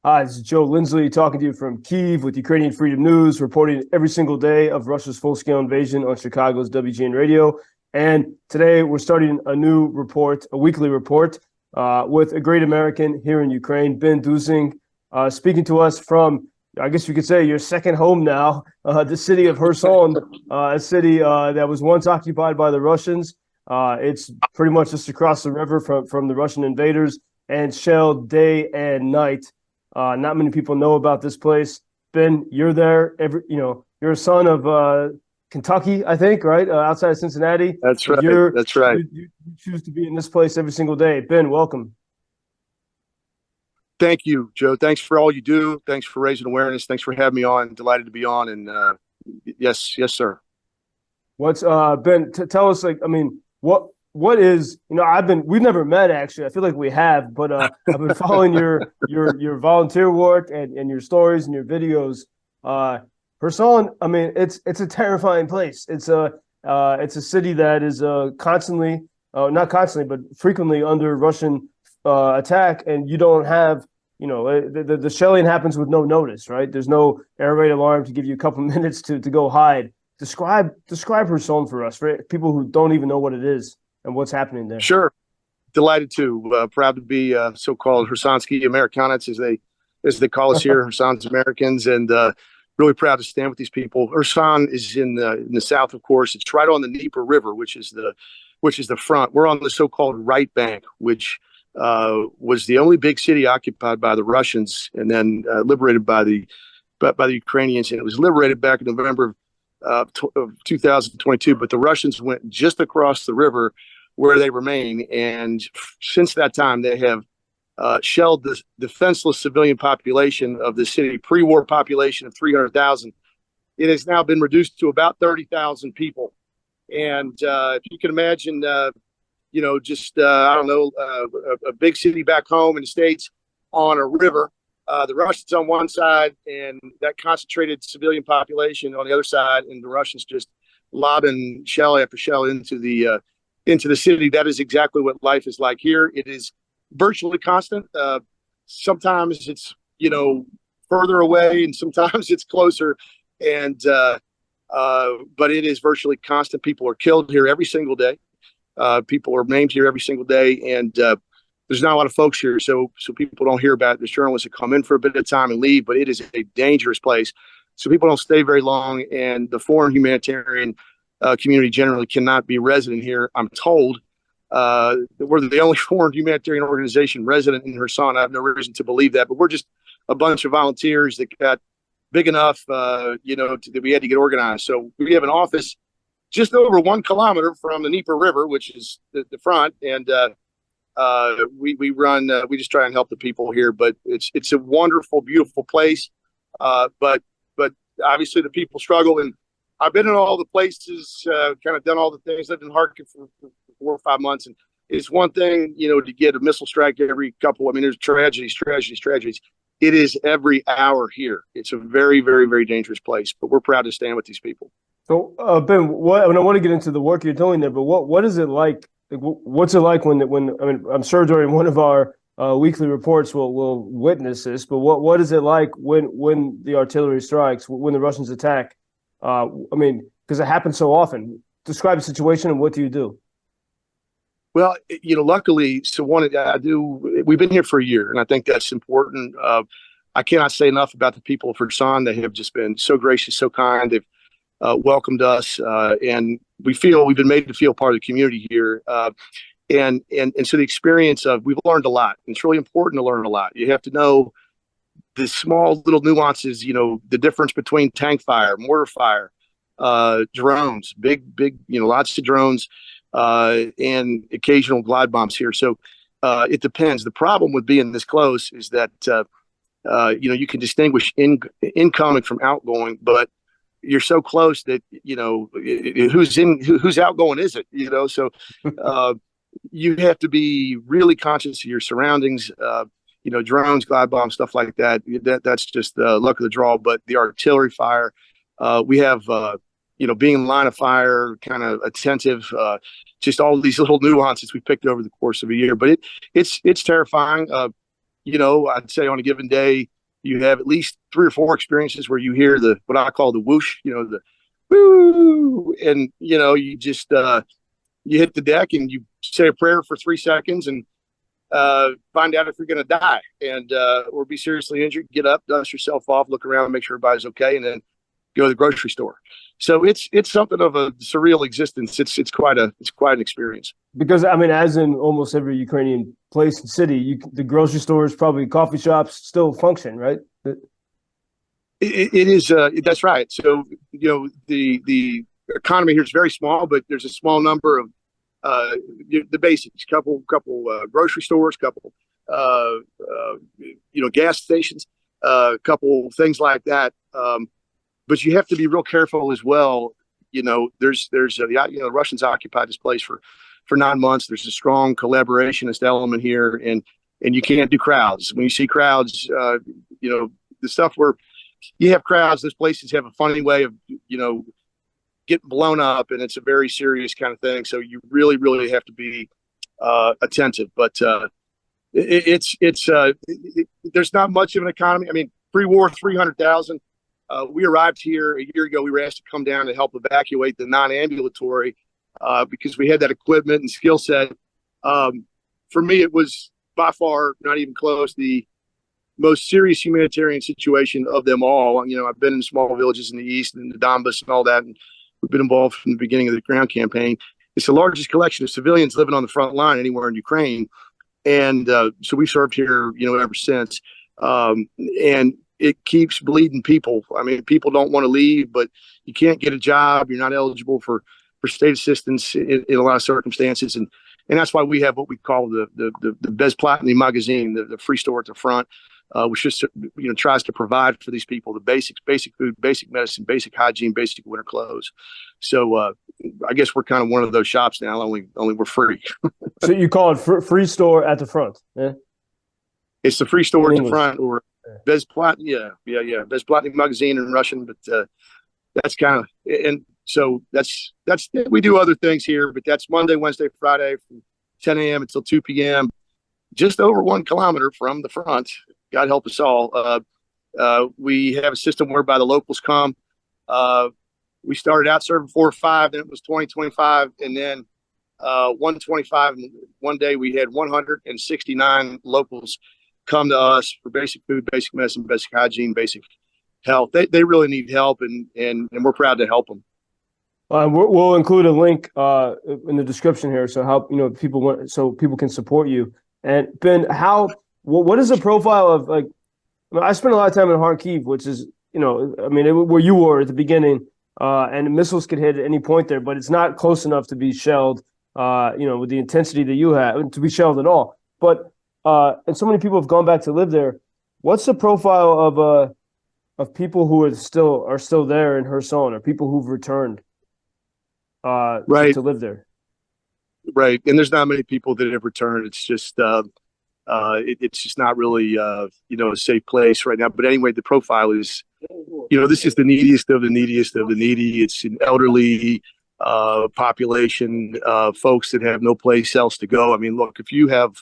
Hi, this is Joe Lindsley talking to you from Kyiv with Ukrainian Freedom News, reporting every single day of Russia's full-scale invasion on Chicago's WGN radio. And today we're starting a new report, a weekly report, with a great American here in Ukraine, Ben Dusing, speaking to us from, I guess you could say, your second home now, the city of Kherson, a city that was once occupied by the Russians. It's pretty much just across the river from the Russian invaders and shelled day and night. Not many people know about this place. Ben, you're there. You're a son of Kentucky, I think, right? Outside of Cincinnati. That's But right. That's right. you choose to be in this place every single day. Ben, welcome. Thank you, Joe. Thanks for all you do. Thanks for raising awareness. Thanks for having me on. Delighted to be on. And yes, sir. What's Ben? Tell us, what is we've never met actually. I feel like we have, but I've been following your volunteer work and your stories and your videos. Kherson, I mean, it's a terrifying place. It's a city that is constantly, not constantly, but frequently under Russian attack, and you don't have, the shelling happens with no notice, right? There's no air raid alarm to give you a couple minutes to go hide. Describe Kherson for us, for people who don't even know what it is and what's happening there. Sure. Delighted to. Proud to be so-called Khersonsky Americanists, as they call us here, Kherson's Americans, and really proud to stand with these people. Kherson is in the south, of course. It's right on the Dnieper River, which is the front. We're on the so-called right bank, which was the only big city occupied by the Russians and then liberated by the Ukrainians. And it was liberated back in November of 2022. But the Russians went just across the river where they remain. And since that time, they have shelled the defenseless civilian population of the city, pre-war population of 300,000. It has now been reduced to about 30,000 people. And if you can imagine, I don't know, a big city back home in the States on a river, the Russians on one side and that concentrated civilian population on the other side, and the Russians just lobbing shell after shell into the city. That is exactly what life is like here. It is virtually constant. Sometimes it's, further away and sometimes it's closer. And, but it is virtually constant. People are killed here every single day. People are maimed here every single day. And, there's not a lot of folks here. So people don't hear about it. There's journalists that come in for a bit of time and leave, but it is a dangerous place. So people don't stay very long. And the foreign humanitarian community generally cannot be resident here. I'm told we're the only foreign humanitarian organization resident in Kherson. I have no reason to believe that, but we're just a bunch of volunteers that got big enough, that we had to get organized. So we have an office just over 1 kilometer from the Dnieper River, which is the front. And we just try and help the people here, but it's a wonderful, beautiful place. But obviously the people struggle, and I've been in all the places, kind of done all the things. Lived in Kharkiv for 4 or 5 months, and it's one thing, to get a missile strike every couple. I mean, there's tragedies. It is every hour here. It's a very, very, very dangerous place, but we're proud to stand with these people. So, Ben, I want to get into the work you're doing there, but what is it like? What's it like when I mean, I'm sure during one of our weekly reports we'll witness this, but what is it like when the artillery strikes, when the Russians attack? I mean, because it happens so often. Describe the situation and what do you do? Well, luckily, we've been here for a year, and I think that's important. I cannot say enough about the people of Kherson. They have just been so gracious, so kind. They've welcomed us, and we've been made to feel part of the community here. And so the experience we've learned a lot. And it's really important to learn a lot. You have to know the small little nuances, the difference between tank fire, mortar fire, drones, big, lots of drones, and occasional glide bombs here. So it depends. The problem with being this close is that, you can distinguish incoming from outgoing, but you're so close that, who's outgoing is it, so you have to be really conscious of your surroundings, drones, glide bombs, stuff like that. That's just the luck of the draw. But the artillery fire, we have, being in line of fire, kind of attentive, just all these little nuances we picked over the course of a year. But it's terrifying. I'd say on a given day, you have at least 3 or 4 experiences where you hear what I call the whoosh, the woo, and you just you hit the deck and you say a prayer for 3 seconds and find out if you're going to die and or be seriously injured. Get up, dust yourself off, look around, make sure everybody's okay, and then go to the grocery store. So it's something of a surreal existence. It's quite an experience. Because I mean, as in almost every Ukrainian place and city, the grocery stores, probably coffee shops, still function, right? It is. That's right. So the economy here is very small, but there's a small number of the basics. Couple grocery stores, couple gas stations, couple things like that. But you have to be real careful as well. There's the Russians occupied this place for 9 months. There's a strong collaborationist element here, and you can't do crowds. When you see crowds, the stuff where you have crowds, those places have a funny way of getting blown up, and it's a very serious kind of thing. So you really, really have to be attentive. But there's not much of an economy. I mean, pre-war, 300,000. We arrived here a year ago. We were asked to come down to help evacuate the non-ambulatory because we had that equipment and skill set. For me, it was by far not even close the most serious humanitarian situation of them all. I've been in small villages in the east and the Donbass and all that, and we've been involved from the beginning of the ground campaign. It's the largest collection of civilians living on the front line anywhere in Ukraine, and so we served here, ever since. And it keeps bleeding people. I mean, people don't want to leave, but you can't get a job. You're not eligible for state assistance in a lot of circumstances. And that's why we have what we call the Bezplatny magazine, the free store at the front, which just, tries to provide for these people the basics, basic food, basic medicine, basic hygiene, basic winter clothes. So I guess we're kind of one of those shops now, only we're free. So you call it free store at the front? Yeah. It's the free store at the front, or Bezplatny, yeah. Bezplatny magazine in Russian, but that's kind of, and so that's we do other things here, but that's Monday, Wednesday, Friday from 10 a.m. until 2 p.m. Just over 1 kilometer from the front. God help us all. We have a system whereby the locals come. We started out serving 4 or 5, then it was 20, 25, and then 125. And one day we had 169 locals come to us for basic food, basic medicine, basic hygiene, basic health. They really need help, and we're proud to help them. We'll include a link in the description here, so people can support you. And Ben, what is the profile of, like? I spent a lot of time in Kharkiv, which is where you were at the beginning, and missiles could hit at any point there, but it's not close enough to be shelled, with the intensity that you have, to be shelled at all. But and so many people have gone back to live there. What's the profile of people who are still there in Kherson, or people who've returned right to live there? Right, and there's not many people that have returned. It's just it's just not really a safe place right now. But anyway, the profile is, this is the neediest of the neediest of the needy. It's an elderly population, folks that have no place else to go. I mean, look, if you have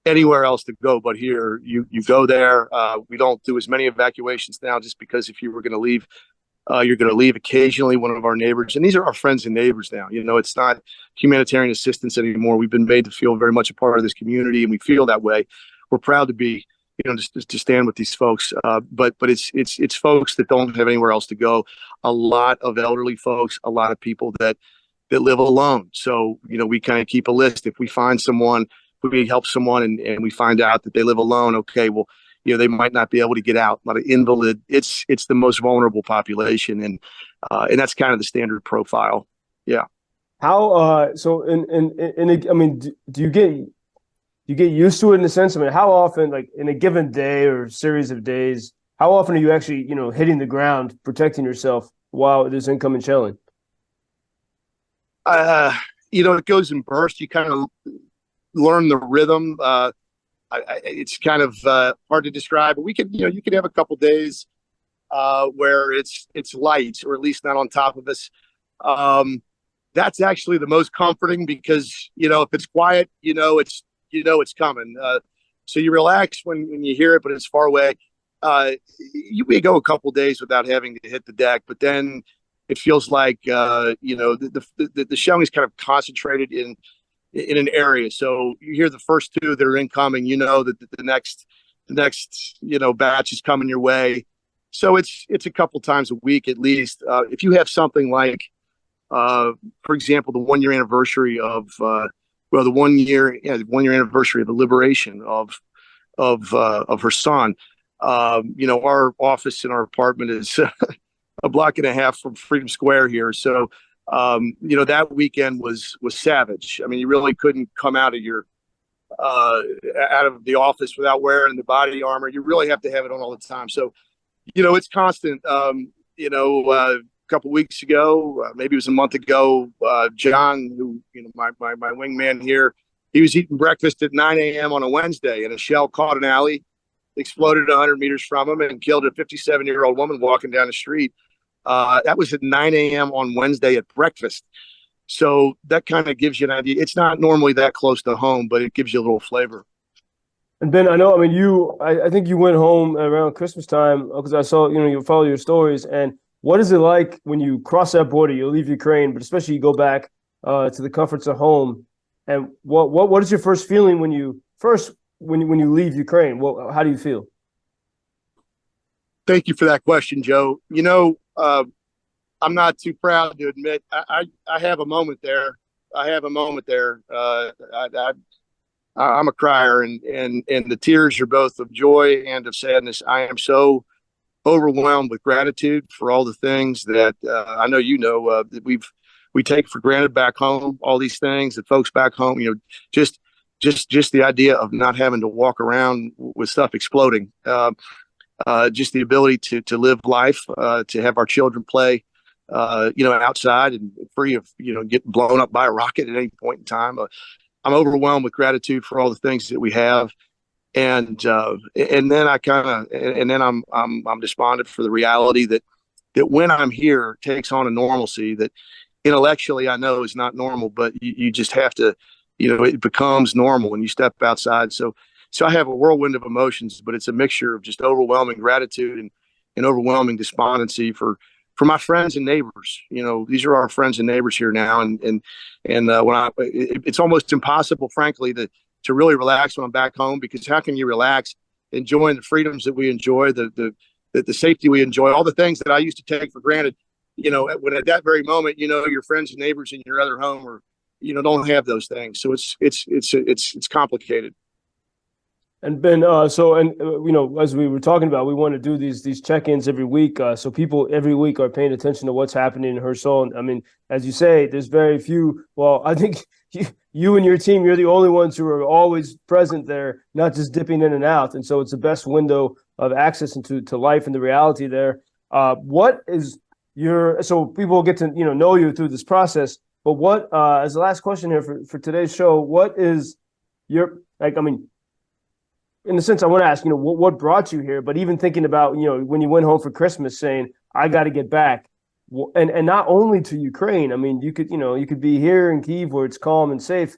anywhere else to go but here, you go there. We don't do as many evacuations now, just because if you were going to leave, you're going to leave occasionally. One of our neighbors, and these are our friends and neighbors now. It's not humanitarian assistance anymore. We've been made to feel very much a part of this community, and we feel that way. We're proud to be, just to stand with these folks. But it's folks that don't have anywhere else to go. A lot of elderly folks, a lot of people that live alone. So we kind of keep a list. If we find someone, we help someone, and we find out that they live alone. Okay, well, they might not be able to get out. A lot of invalid. It's the most vulnerable population, and that's kind of the standard profile. Yeah. How so? I mean, do you get used to it in a sense? I mean, how often, like in a given day or series of days, how often are you actually hitting the ground, protecting yourself while there's incoming shelling? It goes in bursts. You kind of learn the rhythm. It's kind of hard to describe, but you could have a couple days where it's light, or at least not on top of us. That's actually the most comforting, because if it's quiet, it's coming. So you relax when you hear it, but it's far away. You may go a couple days without having to hit the deck, but then it feels like the shelling is kind of concentrated in an area. So you hear the first two that are incoming, that the next batch is coming your way. So it's a couple times a week at least. If you have something like, for example, the 1 year anniversary of the 1 year anniversary of the liberation of Kherson. Our office and our apartment is a block and a half from Freedom Square here. So, that weekend was savage. I mean, you really couldn't come out of the office without wearing the body armor. You really have to have it on all the time. So, it's constant. A couple of weeks ago, maybe it was a month ago, John, who, my wingman here, he was eating breakfast at 9 a.m. on a Wednesday, and a shell caught an alley, exploded 100 meters from him, and killed a 57-year-old woman walking down the street. That was at 9 a.m. on Wednesday at breakfast. So that kind of gives you an idea. It's not normally that close to home, but it gives you a little flavor. And Ben, I think you went home around Christmas time because I saw, you follow your stories. And what is it like when you cross that border? You leave Ukraine, but especially you go back to the comforts of home. And what is your first feeling when you leave Ukraine? How do you feel? Thank you for that question, Joe. I'm not too proud to admit I have a moment there. I'm a crier, and the tears are both of joy and of sadness. I am so overwhelmed with gratitude for all the things that I know that we take for granted back home. All these things that folks back home, just the idea of not having to walk around with stuff exploding. Just the ability to live life, to have our children play, outside and free of, getting blown up by a rocket at any point in time. I'm overwhelmed with gratitude for all the things that we have. And then I'm despondent for the reality that when I'm here takes on a normalcy that intellectually I know is not normal, but you just have to, it becomes normal when you step outside. So I have a whirlwind of emotions, but it's a mixture of just overwhelming gratitude and overwhelming despondency for my friends and neighbors. These are our friends and neighbors here now. And it's almost impossible, frankly, to really relax when I'm back home, because how can you relax enjoying the freedoms that we enjoy, the safety we enjoy, all the things that I used to take for granted, when at that very moment, your friends and neighbors in your other home don't have those things. So it's complicated. And Ben, as we were talking about, we want to do these check-ins every week, so people every week are paying attention to what's happening in Kherson. I mean, as you say, there's very few. Well, I think you and your team, you're the only ones who are always present there, not just dipping in and out. And so it's the best window of access into life and the reality there. What is so people get to know you through this process. But what, as the last question here for today's show, what is in the sense I want to ask, what brought you here, but even thinking about, when you went home for Christmas saying, I got to get back, and not only to Ukraine. I mean, you could be here in Kyiv where it's calm and safe,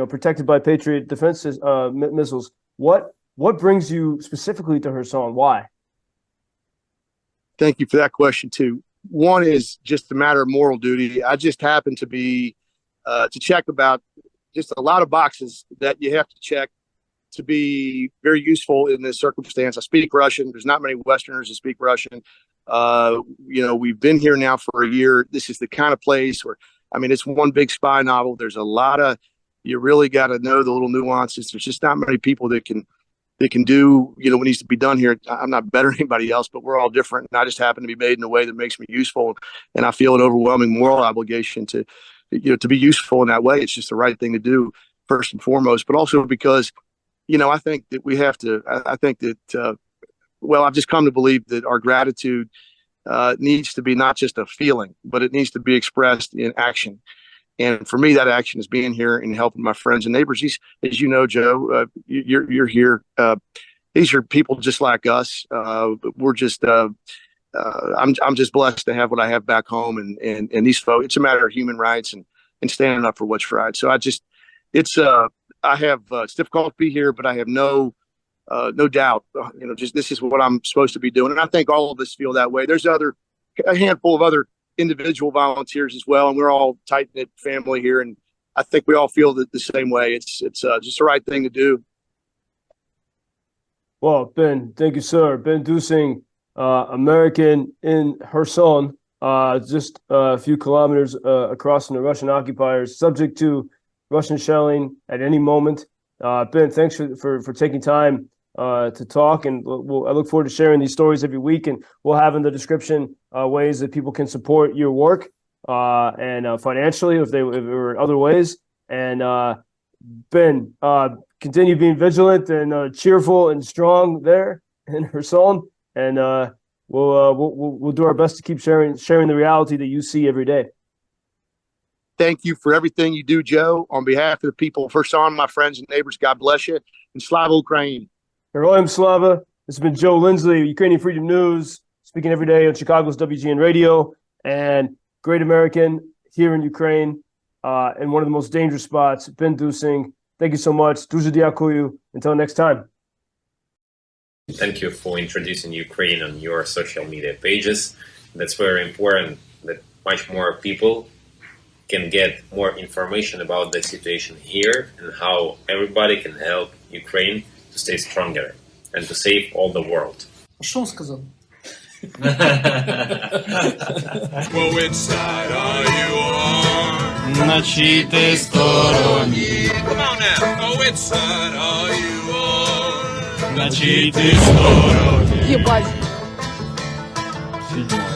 protected by Patriot defense missiles. What brings you specifically to Kherson? Why? Thank you for that question too. One is just a matter of moral duty. I just happen to be to check about just a lot of boxes that you have to check to be very useful in this circumstance. I speak Russian. There's not many Westerners that speak Russian. We've been here now for a year. This is the kind of place where, it's one big spy novel. There's a lot of, you really got to know the little nuances. There's just not many people that can do, what needs to be done here. I'm not better than anybody else, but we're all different. And I just happen to be made in a way that makes me useful. And I feel an overwhelming moral obligation to be useful in that way. It's just the right thing to do first and foremost, but also because, I think that we have to, I've just come to believe that our gratitude needs to be not just a feeling, but it needs to be expressed in action. And for me, that action is being here and helping my friends and neighbors. As you know, Joe, you're here. These are people just like us. We're just, I'm just blessed to have what I have back home. And these folks, it's a matter of human rights and standing up for what's right. So it's difficult to be here, but I have no no doubt, just this is what I'm supposed to be doing. And I think all of us feel that way. There's a handful of other individual volunteers as well, and we're all tight knit family here. And I think we all feel the same way. It's just the right thing to do. Well, Ben, thank you, sir. Ben Dusing, American in Kherson, just a few kilometers across from the Russian occupiers, subject to Russian shelling at any moment. Ben, thanks for taking time to talk, and I look forward to sharing these stories every week, and we'll have in the description ways that people can support your work and financially if or other ways. And Ben, continue being vigilant and cheerful and strong there in Kherson, and we'll do our best to keep sharing the reality that you see every day. Thank you for everything you do, Joe. On behalf of the people of Kherson, my friends and neighbors, God bless you, and Slava Ukraine. Heroyam Slava. This has been Joe Lindsley, Ukrainian Freedom News, speaking every day on Chicago's WGN Radio, and great American here in Ukraine, in one of the most dangerous spots, Ben Dusing. Thank you so much. Дуже дякую. Until next time. Thank you for introducing Ukraine on your social media pages. That's very important that much more people can get more information about the situation here and how everybody can help Ukraine to stay stronger and to save all the world. Що він сказав? Well, which side are you on? На чиїй ти стороні? Come on now. Oh, which side are you on? На чиїй ти стороні? Ебать. Седьмой.